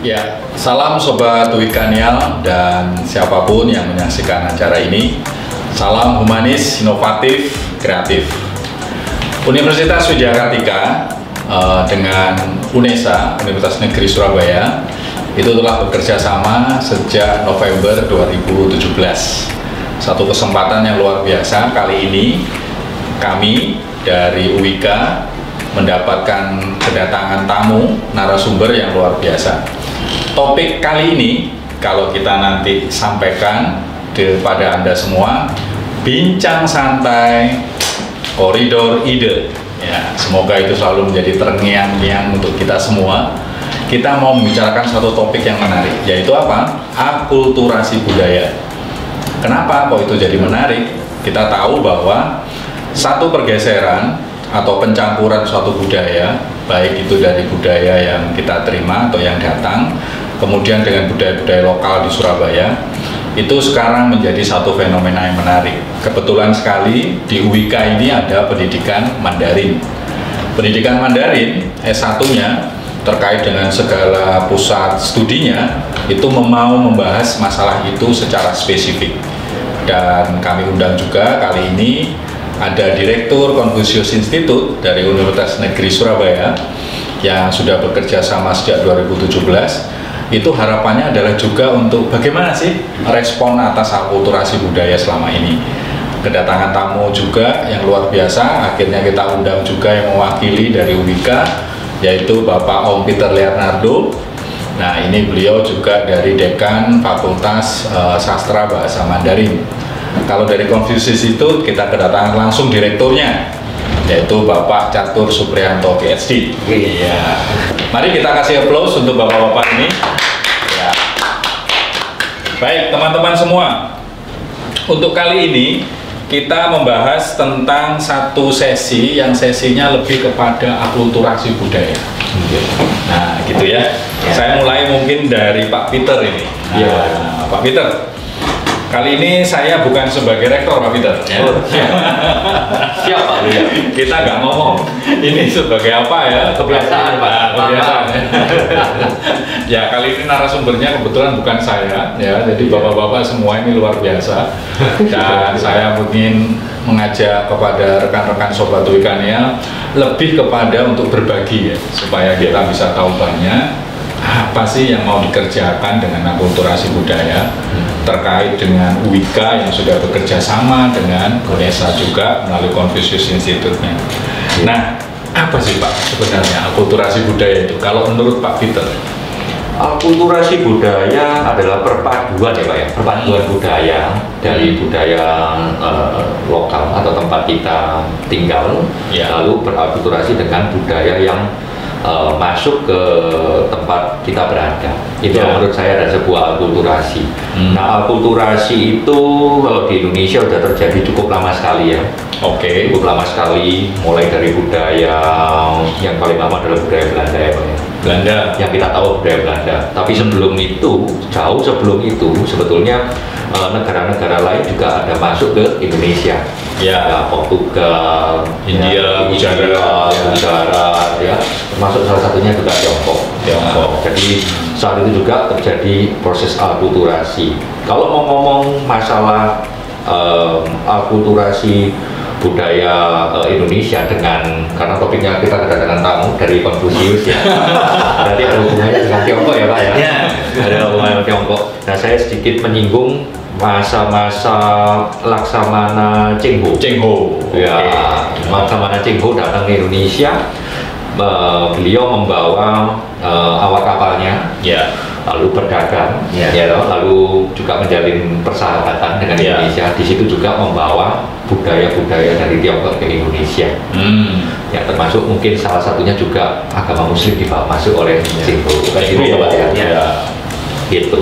Ya, salam Sobat Wikanial dan siapapun yang menyaksikan acara ini. Salam humanis, inovatif, kreatif. Universitas Widya Kartika dengan UNESA, Universitas Negeri Surabaya, itu telah bekerja sama sejak November 2017. Satu kesempatan yang luar biasa kali ini kami dari UWK mendapatkan kedatangan tamu narasumber yang luar biasa. Topik kali ini kalau kita nanti sampaikan kepada Anda semua, bincang santai koridor ide. Ya, semoga itu selalu menjadi terngiang-ngiang untuk kita semua. Kita mau membicarakan satu topik yang menarik, yaitu apa? Akulturasi budaya. Kenapa kok itu jadi menarik? Kita tahu bahwa satu pergeseran atau pencampuran suatu budaya, baik itu dari budaya yang kita terima atau yang datang, kemudian dengan budaya-budaya lokal di Surabaya, itu sekarang menjadi satu fenomena yang menarik. Kebetulan sekali di UWK ini ada pendidikan Mandarin. Pendidikan Mandarin S1-nya terkait dengan segala pusat studinya itu mau membahas masalah itu secara spesifik. Dan kami undang juga kali ini ada Direktur Confucius Institute dari Universitas Negeri Surabaya yang sudah bekerja sama sejak 2017. Itu harapannya adalah juga untuk bagaimana sih respon atas akulturasi budaya selama ini. Kedatangan tamu juga yang luar biasa, akhirnya kita undang juga yang mewakili dari UWK, yaitu Bapak Om Peter Leonardo. Nah, ini beliau juga dari Dekan Fakultas Sastra Bahasa Mandarin. Kalau dari Confucius itu kita kedatangan langsung direkturnya, yaitu Bapak Catur Supriyanto PhD. Iya. Mari kita kasih aplaus untuk bapak-bapak ini. Ya. Baik, teman-teman semua. Untuk kali ini kita membahas tentang satu sesi yang sesinya lebih kepada akulturasi budaya. Nah, gitu ya. Saya mulai mungkin dari Pak Peter ini. Nah, Pak Peter. Kali ini saya bukan sebagai rektor, Pak Peter. Ya. Siap, Pak. Kita nggak ngomong ini sebagai apa ya? Kebiasaan, Pak. Kebiasaan. Ya, kali ini narasumbernya kebetulan bukan saya, ya. Jadi bapak-bapak semua ini luar biasa. Dan saya ingin mengajak kepada rekan-rekan Sobat Wikanial lebih kepada untuk berbagi ya, supaya kita bisa tahu banyak apa sih yang mau dikerjakan dengan akulturasi budaya terkait dengan UWK yang sudah bekerja sama dengan UNESA juga melalui Confucius Institute-nya. Nah, apa sih Pak sebenarnya akulturasi budaya itu kalau menurut Pak Peter? Akulturasi budaya adalah perpaduan ya Pak ya, perpaduan budaya dari budaya lokal atau tempat kita tinggal, lalu berakulturasi dengan budaya yang masuk ke tempat kita berada. Itu menurut saya adalah sebuah akulturasi. Nah, akulturasi itu kalau di Indonesia sudah terjadi cukup lama sekali ya. Cukup lama sekali, mulai dari budaya yang paling lama adalah budaya Belanda ya Pak ya. Belanda. Yang kita tahu budaya Belanda. Tapi sebelum itu, jauh sebelum itu, sebetulnya negara-negara lain juga ada masuk ke Indonesia. Ya, Portugal, India, Gujarat, ya, termasuk salah satunya juga Tiongkok. Jadi saat itu juga terjadi proses akulturasi. Kalau mau ngomong masalah akulturasi budaya Indonesia karena topiknya kita kedatangan tamu dari Confucius ya, berarti ada hubungannya dengan Tiongkok ya Pak ya? Ada hubungannya dengan Tiongkok. Nah, saya sedikit menyinggung masa-masa Laksamana Cheng Ho. Ya, Laksamana Cheng Ho datang ke Indonesia. Beliau membawa awak kapalnya, lalu berdagang, lalu juga menjalin persahabatan dengan Indonesia. Di situ juga membawa budaya-budaya dari Tiongkok ke Indonesia. Ya, termasuk mungkin salah satunya juga agama Muslim dibawa masuk oleh Cheng Ho. Gitu.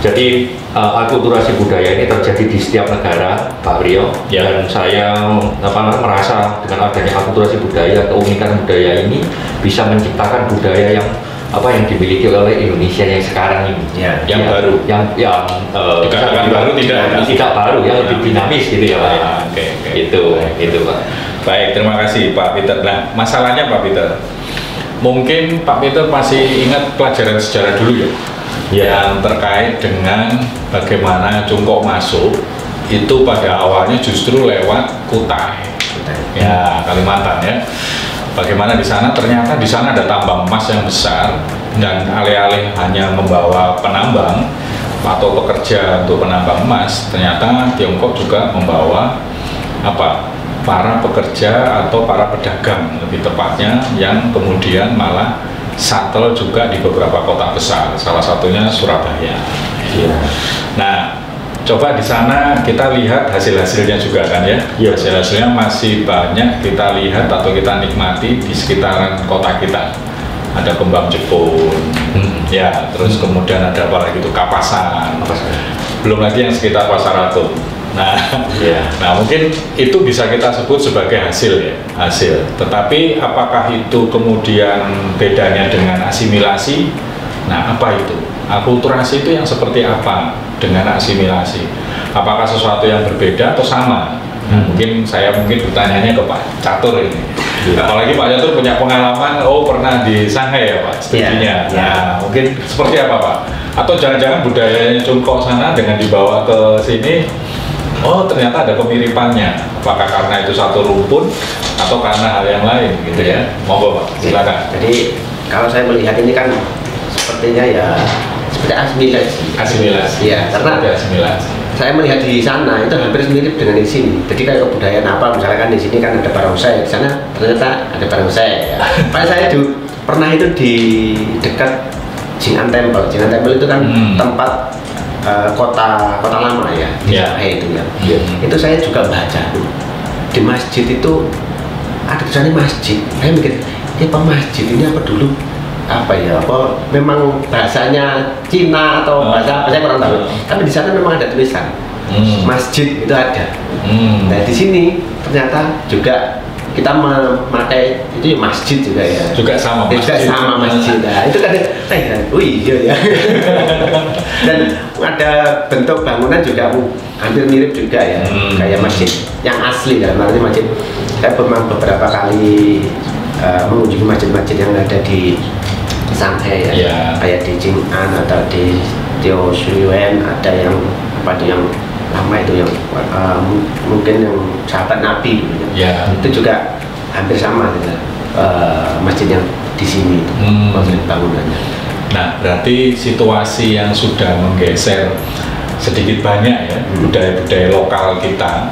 Jadi akulturasi budaya ini terjadi di setiap negara, Pak Rio. Dan saya merasa dengan adanya akulturasi budaya, keunikan budaya ini bisa menciptakan budaya yang dimiliki oleh Indonesia yang sekarang ini. Yang baru. Dikatakan baru tidak baru, yang lebih dinamis gitu ya Pak. Itu Pak. Baik, terima kasih Pak Peter. Nah, masalahnya Pak Peter, Mungkin Pak Peter masih ingat pelajaran sejarah dulu ya? Yang terkait dengan bagaimana Cungkok masuk itu pada awalnya justru lewat Kutai, ya Kalimantan ya. Bagaimana di sana ternyata di sana ada tambang emas yang besar dan alih-alih hanya membawa penambang atau pekerja untuk penambang emas, ternyata Tiongkok juga membawa para pekerja atau para pedagang lebih tepatnya yang kemudian malah shuttle juga di beberapa kota besar, salah satunya Surabaya. Ya. Nah, coba di sana kita lihat hasil-hasilnya juga kan ya. Hasil-hasilnya masih banyak kita lihat atau kita nikmati di sekitaran kota kita. Ada Kembang Jepun, ya, terus kemudian ada apa lagi itu Kapasan. Belum lagi yang sekitar Pasar Ratu. Nah, nah mungkin itu bisa kita sebut sebagai hasil ya, hasil. Tetapi apakah itu kemudian bedanya dengan asimilasi? Nah, apa itu? Akulturasi itu yang seperti apa dengan asimilasi? Apakah sesuatu yang berbeda atau sama? Nah, mungkin bertanyanya ke Pak Catur ini. Apalagi Pak Catur punya pengalaman, pernah di Shanghai ya Pak, studinya. Nah, mungkin seperti apa Pak? Atau jangan-jangan budayanya Cungkok sana dengan dibawa ke sini, ternyata ada kemiripannya. Apakah karena itu satu rumpun atau karena hal yang lain gitu ya? Monggo Pak, silakan. Jadi kalau saya melihat ini kan sepertinya ya seperti asimilasi. Ya, karena asimilasi. Saya melihat di sana itu hampir mirip dengan di sini. Jadi kayak kebudayaan apa, misalkan di sini kan ada barongsai, di sana ternyata ada barongsai. Ya. Pak saya pernah itu di dekat Jing'an Temple. Jing'an Temple itu kan tempat kota lama ya di Shanghai itu ya. Itu saya juga baca di masjid itu ada tulisannya masjid. Saya mikir ini apa masjid ini apa dulu memang bahasanya Cina atau bahasa saya kurang tahu. Tapi di sana memang ada tulisan masjid itu ada. Nah di sini ternyata juga kita memakai itu masjid juga ya. Juga sama masjid. Nah, itu kan iya ya. Dan ada bentuk bangunan juga hampir mirip juga ya, kayak masjid yang asli dalam arti masjid. Saya memang beberapa kali mengunjungi masjid-masjid yang ada di Shanghai ya, kayak di Jing'an atau di Teoshuyuan, ada yang yang lama itu yang mungkin yang sahabat Nabi dulu ya. Itu juga hampir sama dengan masjid yang di sini bangunannya. Nah, berarti situasi yang sudah menggeser sedikit banyak ya budaya-budaya lokal kita.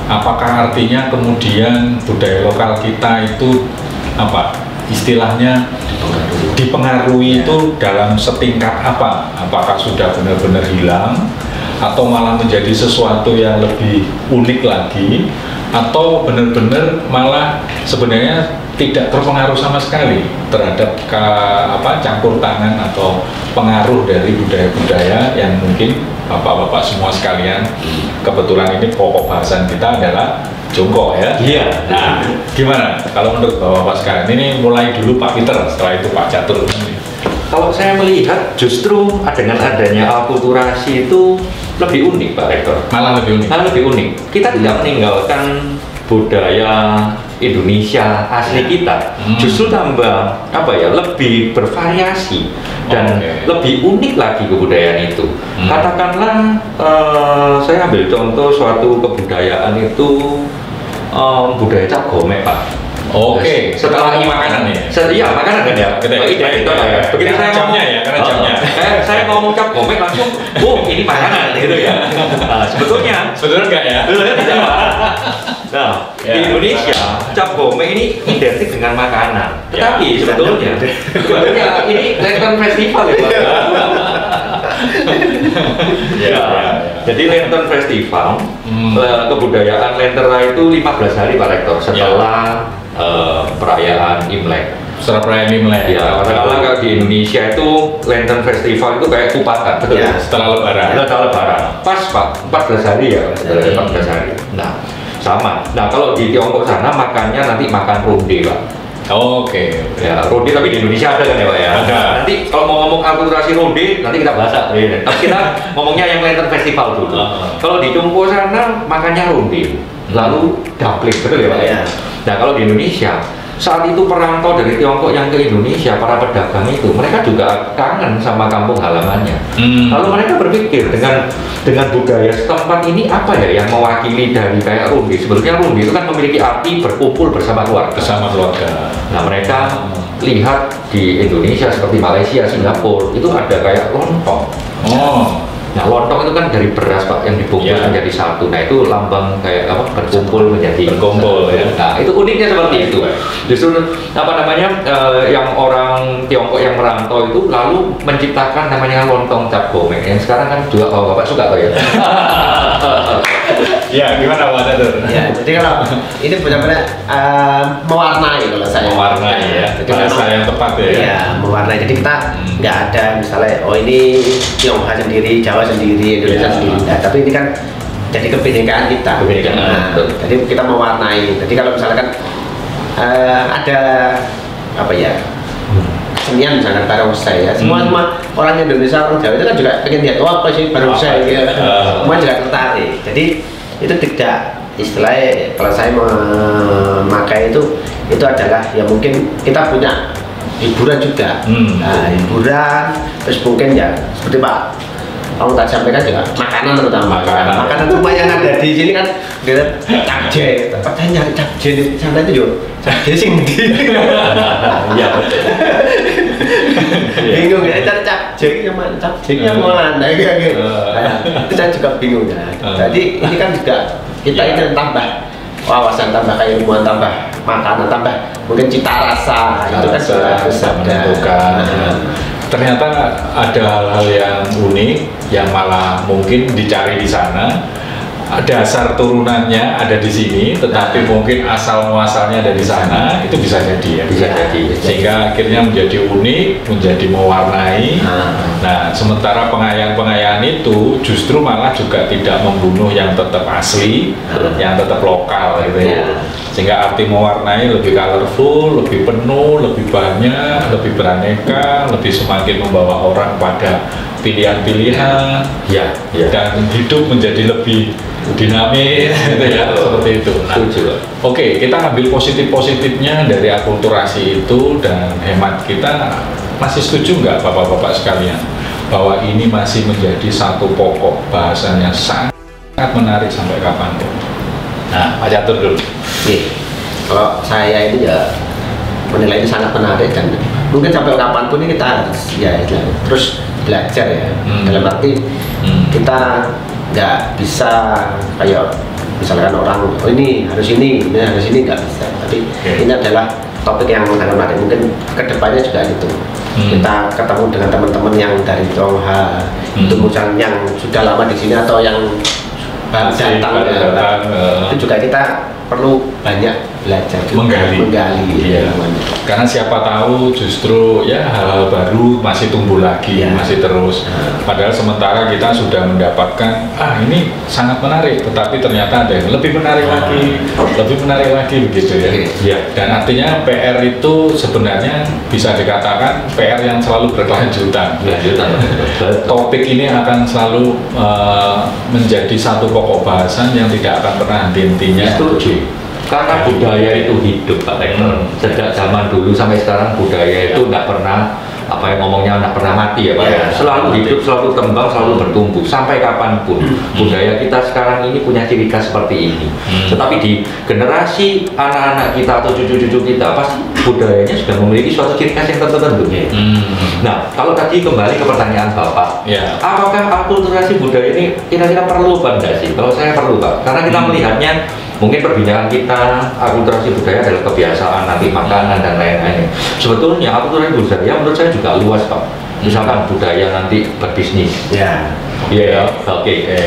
Apakah artinya kemudian budaya lokal kita itu istilahnya dipengaruhi itu dalam setingkat apa? Apakah sudah benar-benar hilang atau malah menjadi sesuatu yang lebih unik lagi, atau benar-benar malah sebenarnya tidak terpengaruh sama sekali terhadap campur tangan atau pengaruh dari budaya-budaya yang mungkin Bapak-bapak semua sekalian, kebetulan ini pokok bahasan kita adalah Cungkok ya. Iya. Nah, gimana kalau menurut Bapak-bapak sekalian? Ini mulai dulu Pak Peter, setelah itu Pak Catur. Kalau saya melihat justru dengan adanya akulturasi itu lebih unik Pak Rektor. Malah lebih unik. Kita tidak meninggalkan budaya Indonesia asli kita, justru tambah lebih bervariasi dan lebih unik lagi kebudayaan itu. Katakanlah saya ambil contoh suatu kebudayaan itu budaya Cap Gomek Pak. Setelah ini makanan ya? Iya, makanan kan ya. Begitu saya ngomong jamnya. Saya ngomong Cap Gomek langsung, ini makanan gitu ya. Sebetulnya enggak ya? Tidak Pak. Nah, di Indonesia Cap Gomek ini identik dengan makanan. Tetapi sebetulnya ini Lantern Festival ya Pak. Jadi Lantern Festival, kebudayaan Lentera itu 15 hari Pak Rektor setelah perayaan Imlek. Setelah perayaan Imlek. Ya, katakanlah di Indonesia itu Lantern Festival itu kayak kupatan, betul ya? Setelah Lebaran. Pas Pak, 14 hari ya, 14 hari. Nah, sama. Nah, kalau di Tiongkok sana makannya nanti makan ronde Pak. Ya, ronde tapi di Indonesia ada kan ya Pak ya? Ada. Nanti kalau mau ngomong akulturasi ronde, nanti kita bahas ya. Tapi kita ngomongnya yang Lantern Festival dulu. Kalau di Cungkok sana makannya ronde, lalu dumpling, betul ya Pak ya? Nah, kalau di Indonesia saat itu perantau dari Tiongkok yang ke Indonesia, para pedagang itu, mereka juga kangen sama kampung halamannya. Lalu mereka berpikir dengan budaya setempat ini apa ya yang mewakili dari kayak Rundi. Sebetulnya Rundi itu kan memiliki arti berkumpul bersama keluarga. Bersama keluarga. Nah mereka lihat di Indonesia seperti Malaysia, Singapura itu ada kayak lontong. Nah lontong itu kan dari beras Pak yang dibungkus menjadi satu. Nah itu lambang kayak apa berkumpul menjadi berkumpul ya. Nah itu uniknya seperti itu. Justru apa namanya yang orang Tiongkok yang merantau itu lalu menciptakan namanya lontong cap gomeng yang sekarang kan juga kalau Bapak suka kok ya. Ya gimana Pak Catur? Ya jadi kalau ini benar-benar mewarnai kalau saya. Mewarnai ya. Bahasa yang tepat ya. Iya mewarnai. Jadi kita nggak ada misalnya oh ini Tionghoa sendiri, Jawa sendiri, Indonesia sendiri. Nah, tapi ini kan jadi kebinekaan kita. Nah, jadi kita mewarnai. Jadi kalau misalkan ada apa ya kesenian misalkan barongsai ya, semua orang Indonesia, orang Jawa itu kan juga pengen lihat apa sih barongsai gitu. Semua juga tertarik. Jadi itu tidak istilahnya kalau saya memakai itu adalah ya mungkin kita punya hiburan juga. Nah, hiburan terus mungkin ya seperti Pak kamu tadi sampaikan juga makanan terutama makanan semua yang ada di sini kan dia capje katanya nyari capje di sana itu juga capje sing iya bingung ya cari capje yang mana capje yang mana gitu itu saya juga bingung ya jadi ini kan juga kita ingin tambah wawasan, tambah keilmuan, tambah makanan, tambah mungkin cita rasa itu kan juga harus menentukan. Ternyata ada hal-hal yang unik yang malah mungkin dicari di sana. Dasar turunannya ada di sini, tetapi mungkin asal muasalnya dari sana itu bisa jadi ya. Bisa jadi. Sehingga akhirnya menjadi unik, menjadi mewarnai. Nah, sementara pengayaan-pengayaan itu justru malah juga tidak membunuh yang tetap asli, yang tetap lokal gitu ya. Sehingga arti mewarnai lebih colorful, lebih penuh, lebih banyak, lebih beraneka, lebih semakin membawa orang pada pilihan-pilihan, dan hidup menjadi lebih dinamis gitu ya, seperti itu. Nah, oke, kita ambil positif-positifnya dari akulturasi itu, dan hemat kita masih setuju nggak Bapak-Bapak sekalian bahwa ini masih menjadi satu pokok bahasanya sangat menarik sampai kapanpun. Nah, Pak Catur dulu. Kalau saya ini ya menilai ini sangat menarik dan mungkin sampai kapanpun ini kita harus ya terus belajar ya. Dalam arti kita nggak bisa kayak misalkan orang oh ini harus ini harus ini nggak bisa. Tapi ini adalah topik yang sangat menarik. Mungkin kedepannya juga itu kita ketemu dengan teman-teman yang dari Tionghoa itu misalnya yang sudah lama di sini atau yang baru datang itu juga kita perlu banyak belajar menggali ya. Karena siapa tahu justru ya hal-hal baru masih tumbuh lagi masih terus padahal sementara kita sudah mendapatkan ini sangat menarik tetapi ternyata ada yang lebih menarik lagi begitu ya. Dan artinya PR itu sebenarnya bisa dikatakan PR yang selalu berkelanjutan. Topik ini akan selalu menjadi satu pokok bahasan yang tidak akan pernah henti-hentinya. Karena budaya itu hidup Pak Rektor. Sejak zaman dulu sampai sekarang budaya itu tidak pernah ngomongnya tidak pernah mati ya Pak. Selalu hidup, selalu kembang, selalu bertumbuh sampai kapanpun. Budaya kita sekarang ini punya ciri khas seperti ini. Tetapi di generasi anak-anak kita atau cucu-cucu kita pasti budayanya sudah memiliki suatu ciri khas yang tertentu. Nah, kalau tadi kembali ke pertanyaan Bapak, apakah akulturasi budaya ini kira-kira perlu Pak enggak sih? Kalau saya perlu Pak, karena kita melihatnya mungkin perbincangan kita akulturasi budaya adalah kebiasaan nanti makanan dan lain-lain. Sebetulnya akulturasi budaya menurut saya juga luas Pak. Misalkan budaya nanti berbisnis.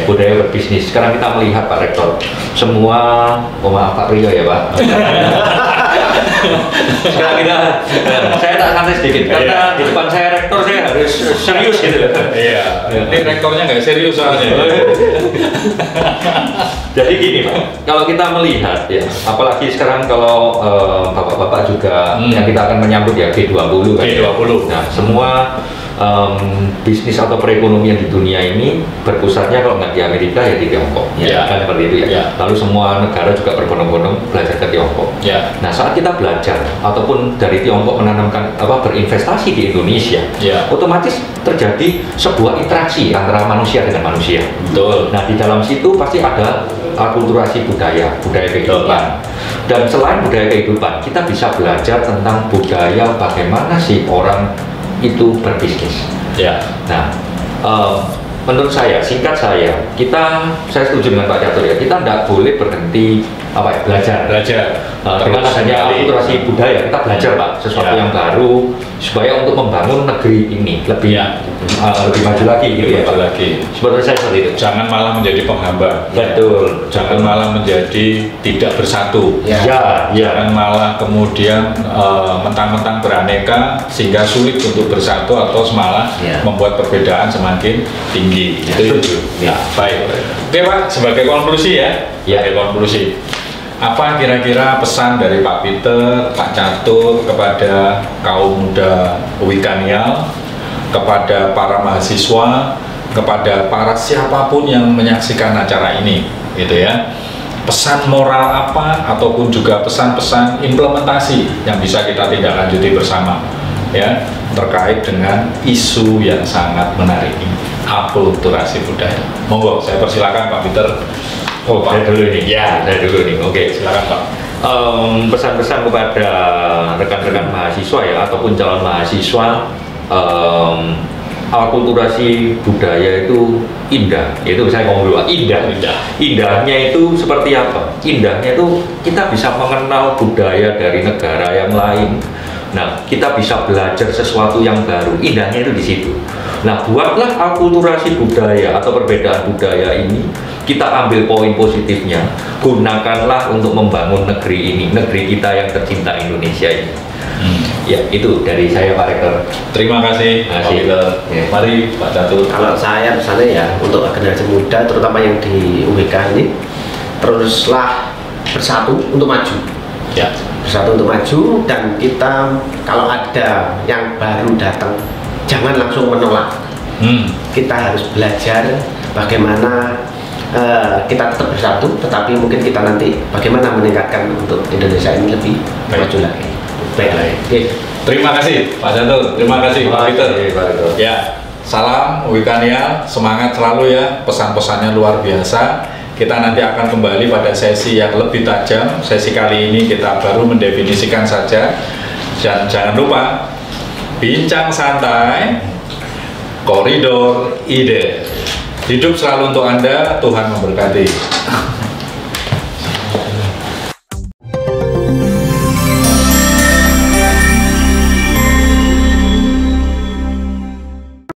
Budaya berbisnis. Sekarang kita melihat Pak Rektor, semua maaf Pak Rio ya Pak. Sekarang saya tak santai sedikit karena di depan saya rektor saya harus serius gitu. Ini rektornya nggak serius soalnya. Jadi gini Pak, kalau kita melihat ya, apalagi sekarang kalau bapak-bapak juga yang kita akan menyambut ya G20 kan. G20. Nah, semua bisnis atau perekonomian di dunia ini berpusatnya kalau nggak di Amerika ya di Tiongkok. Kan seperti itu ya. Lalu semua negara juga berbondong-bondong belajar ke Tiongkok. Ya. Nah, saat kita belajar ataupun dari Tiongkok menanamkan berinvestasi di Indonesia, Ya. otomatis terjadi sebuah interaksi antara manusia dengan manusia. Betul. Nah, di dalam situ pasti ada akulturasi budaya kehidupan. Dan selain budaya kehidupan, kita bisa belajar tentang budaya bagaimana sih orang itu berbisnis. Ya. Nah, menurut saya, singkat saya setuju dengan Pak Catur ya, kita tidak boleh berhenti belajar. Dengan adanya akulturasi budaya, kita belajar Pak sesuatu yang baru supaya untuk membangun negeri ini lebih maju lagi gitu ya Pak. Sebenarnya saya seperti itu. Jangan malah menjadi penghambat. Betul. Jangan malah menjadi tidak bersatu. Jangan malah kemudian mentang-mentang beraneka sehingga sulit untuk bersatu atau malah membuat perbedaan semakin tinggi. Itu. Ya, baik. Oke Pak, sebagai konklusi sebagai konklusi. Apa kira-kira pesan dari Pak Peter, Pak Catur kepada kaum muda Wikanial, kepada para mahasiswa, kepada para siapapun yang menyaksikan acara ini, gitu ya? Pesan moral apa ataupun juga pesan-pesan implementasi yang bisa kita tindak lanjuti bersama, ya, terkait dengan isu yang sangat menarik ini, akulturasi budaya. Monggo, saya persilakan Pak Peter. Saya dulu nih. Saya dulu nih. Oke, silakan Pak. Pesan-pesan kepada rekan-rekan mahasiswa ya ataupun calon mahasiswa, akulturasi budaya itu indah. Itu saya ngomong dulu, indah. Indahnya itu seperti apa? Indahnya itu kita bisa mengenal budaya dari negara yang lain. Nah, kita bisa belajar sesuatu yang baru. Indahnya itu di situ. Nah, buatlah akulturasi budaya atau perbedaan budaya ini, kita ambil poin positifnya, gunakanlah untuk membangun negeri ini, negeri kita yang tercinta Indonesia ini. Ya, itu dari saya Pak Rektor. Terima kasih Pak Peter. Mari Pak Catur. Kalau saya misalnya ya untuk generasi muda, terutama yang di UBK ini, teruslah bersatu untuk maju. Ya. Bersatu untuk maju, dan kita kalau ada yang baru datang, jangan langsung menolak. Kita harus belajar bagaimana kita tetap bersatu, tetapi mungkin kita nanti bagaimana meningkatkan untuk Indonesia ini lebih maju lagi. Baik. Terima kasih Pak Catur, terima kasih Pak Peter. Ya, salam Wikanial, semangat selalu ya, pesan-pesannya luar biasa. Kita nanti akan kembali pada sesi yang lebih tajam. Sesi kali ini kita baru mendefinisikan saja. Dan jangan lupa, bincang santai, koridor ide. Hidup selalu untuk Anda, Tuhan memberkati.